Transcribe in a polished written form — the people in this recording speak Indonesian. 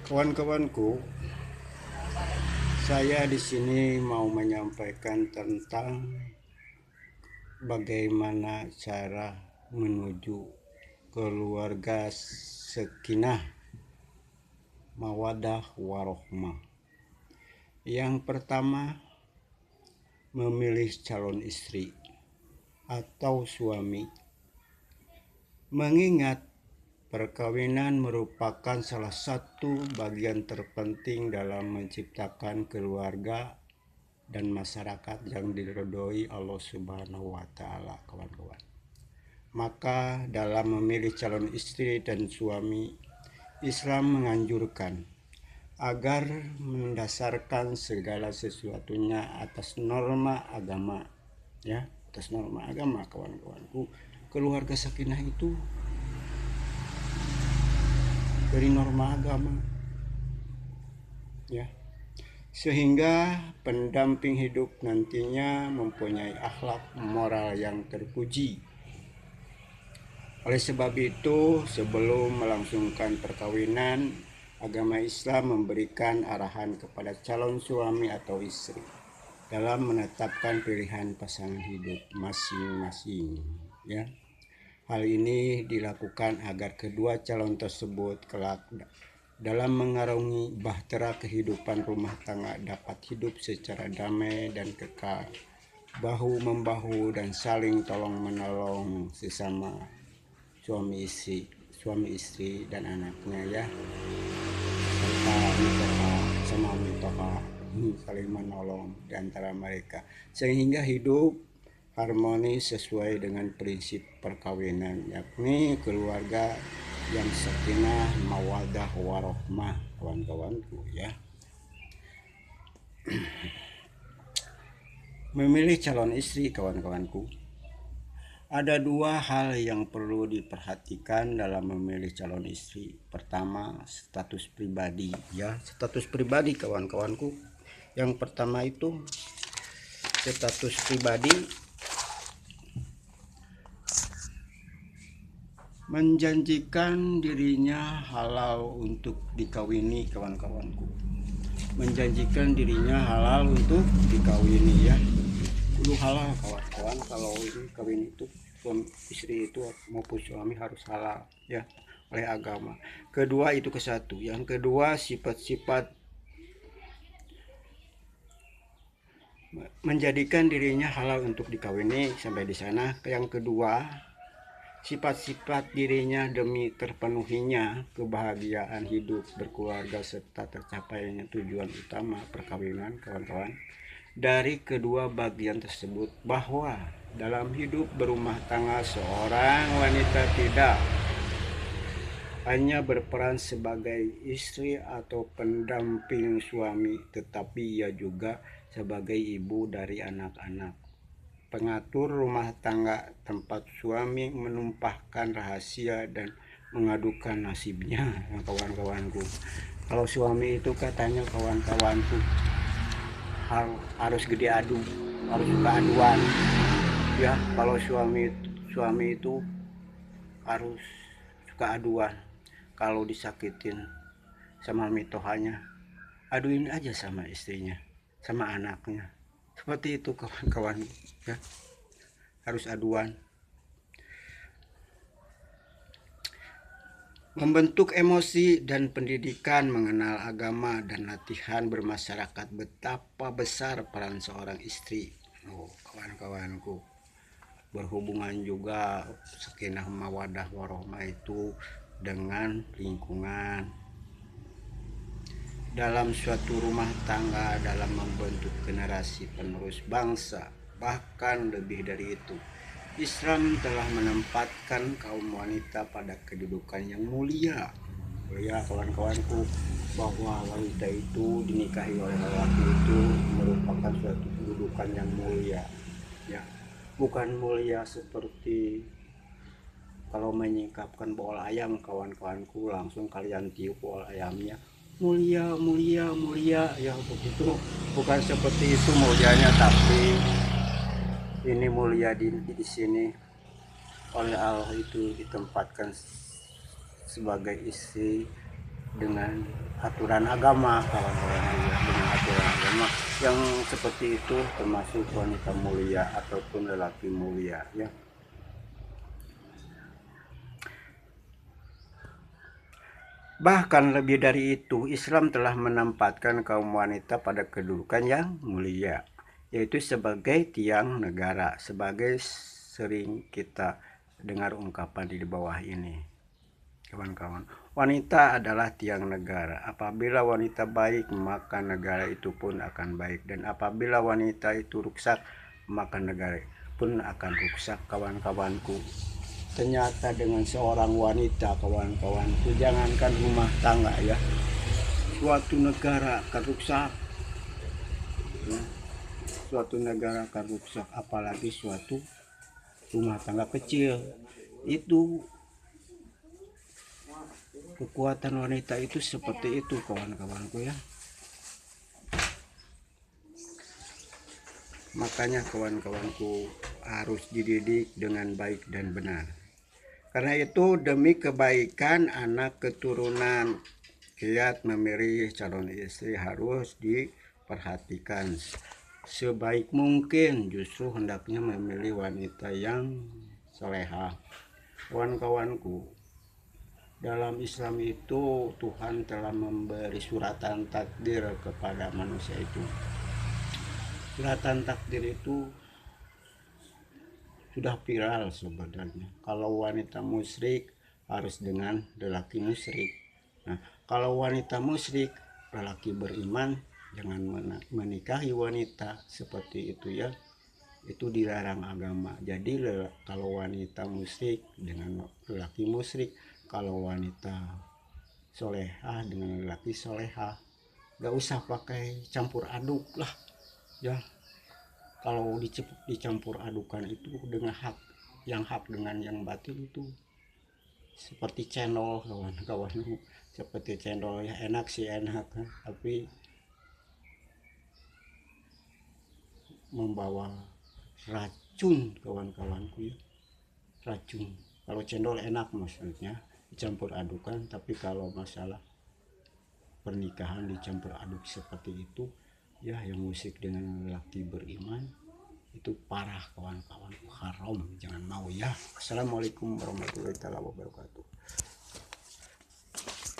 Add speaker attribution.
Speaker 1: Kawan-kawanku, saya di sini mau menyampaikan tentang bagaimana cara menuju keluarga sakinah, mawaddah, warohmah. Yang pertama, memilih calon istri atau suami. Mengingat perkawinan merupakan salah satu bagian terpenting dalam menciptakan keluarga dan masyarakat yang diridhoi Allah Subhanahu wa Ta'ala, kawan-kawan. Maka dalam memilih calon istri dan suami, Islam menganjurkan agar mendasarkan segala sesuatunya atas norma agama, atas norma agama, kawan-kawanku. Keluarga sakinah itu dari norma agama, sehingga pendamping hidup nantinya mempunyai akhlak moral yang terpuji. Oleh sebab itu, sebelum melangsungkan perkawinan, agama Islam memberikan arahan kepada calon suami atau istri dalam menetapkan pilihan pasangan hidup masing-masing. Hal ini dilakukan agar kedua calon tersebut kelak dalam mengarungi bahtera kehidupan rumah tangga dapat hidup secara damai dan kekal, bahu-membahu dan saling tolong-menolong sesama suami istri dan anaknya, serta mitoha saling menolong di antara mereka sehingga hidup harmoni sesuai dengan prinsip perkawinan, yakni keluarga yang sakinah, mawaddah, warohmah, kawan-kawanku. Memilih calon istri, kawan-kawanku, ada dua hal yang perlu diperhatikan dalam memilih calon istri. Pertama, status pribadi, status pribadi, kawan-kawanku. Yang pertama itu status pribadi. Menjanjikan dirinya halal untuk dikawini, kawan-kawanku. Menjanjikan dirinya halal untuk dikawini, kudu halal, kawan-kawan. Kalau ini kawin itu suami istri itu maupun suami harus halal, oleh agama. Kedua itu kesatu. Yang kedua, sifat-sifat menjadikan dirinya halal untuk dikawini sampai di sana. Yang kedua, sifat-sifat dirinya demi terpenuhinya kebahagiaan hidup berkeluarga serta tercapainya tujuan utama perkawinan, kawan-kawan. Dari kedua bagian tersebut, bahwa dalam hidup berumah tangga seorang wanita tidak hanya berperan sebagai istri atau pendamping suami, tetapi ia juga sebagai ibu dari anak-anak, pengatur rumah tangga, tempat suami menumpahkan rahasia dan mengadukan nasibnya, kawan-kawanku. Kalau suami itu katanya, kawan-kawanku, harus gede adu, harus suka aduan, kalau suami itu harus suka aduan. Kalau disakitin sama mitohanya, aduin aja sama istrinya, sama anaknya. Seperti itu, kawan-kawan, harus aduan. Membentuk emosi dan pendidikan mengenal agama dan latihan bermasyarakat, betapa besar peran seorang istri, kawan-kawanku. Berhubungan juga sakinah, mawaddah, warohmah itu dengan lingkungan dalam suatu rumah tangga, dalam membentuk generasi penerus bangsa. Bahkan lebih dari itu, Islam telah menempatkan kaum wanita pada kedudukan yang mulia, kawan-kawanku, bahwa wanita itu dinikahi oleh lelaki itu merupakan suatu kedudukan yang mulia, bukan mulia seperti kalau menyingkapkan bool ayam, kawan-kawanku, langsung kalian tiup bool ayamnya, mulia, begitu. Bukan seperti itu mulianya, tapi ini mulia di sini oleh Allah itu ditempatkan sebagai istri dengan aturan agama, kawan-kawan mulia, dengan aturan agama yang seperti itu, termasuk wanita mulia ataupun lelaki mulia ya. Bahkan lebih dari itu, Islam telah menempatkan kaum wanita pada kedudukan yang mulia, yaitu sebagai tiang negara, sebagai sering kita dengar ungkapan di bawah ini. Kawan-kawan, wanita adalah tiang negara. Apabila wanita baik, maka negara itu pun akan baik. Dan apabila wanita itu rusak, maka negara pun akan rusak, kawan-kawanku. Ternyata dengan seorang wanita, kawan-kawanku, jangankan rumah tangga ya, suatu negara akan rusak ya. Suatu negara akan rusak, apalagi suatu rumah tangga kecil. Itu kekuatan wanita itu seperti itu, kawan-kawanku ya. Makanya kawan-kawanku harus dididik dengan baik dan benar. Karena itu demi kebaikan anak keturunan, kiat memilih calon istri harus diperhatikan. Sebaik mungkin justru hendaknya memilih wanita yang solehah. Kawan-kawanku, dalam Islam itu Tuhan telah memberi suratan takdir kepada manusia itu. Suratan takdir itu sudah viral sebenarnya. Kalau wanita musyrik harus dengan lelaki musyrik. Nah, kalau wanita musyrik, lelaki beriman jangan menikahi wanita seperti itu ya. Itu dilarang agama. Jadi kalau wanita musyrik dengan lelaki musyrik, kalau wanita solehah dengan lelaki solehah, gak usah pakai campur aduk lah ya. Kalau dicampur adukan itu dengan hak dengan yang batil itu seperti cendol, kawan-kawan, seperti cendol ya, enak sih enak, tapi membawa racun, kawan-kawanku ya, racun. Kalau cendol enak maksudnya dicampur adukan, tapi kalau masalah pernikahan dicampur aduk seperti itu ya, yang musik dengan lelaki beriman itu parah, kawan-kawan, haram, jangan mau ya. Assalamualaikum warahmatullahi wabarakatuh.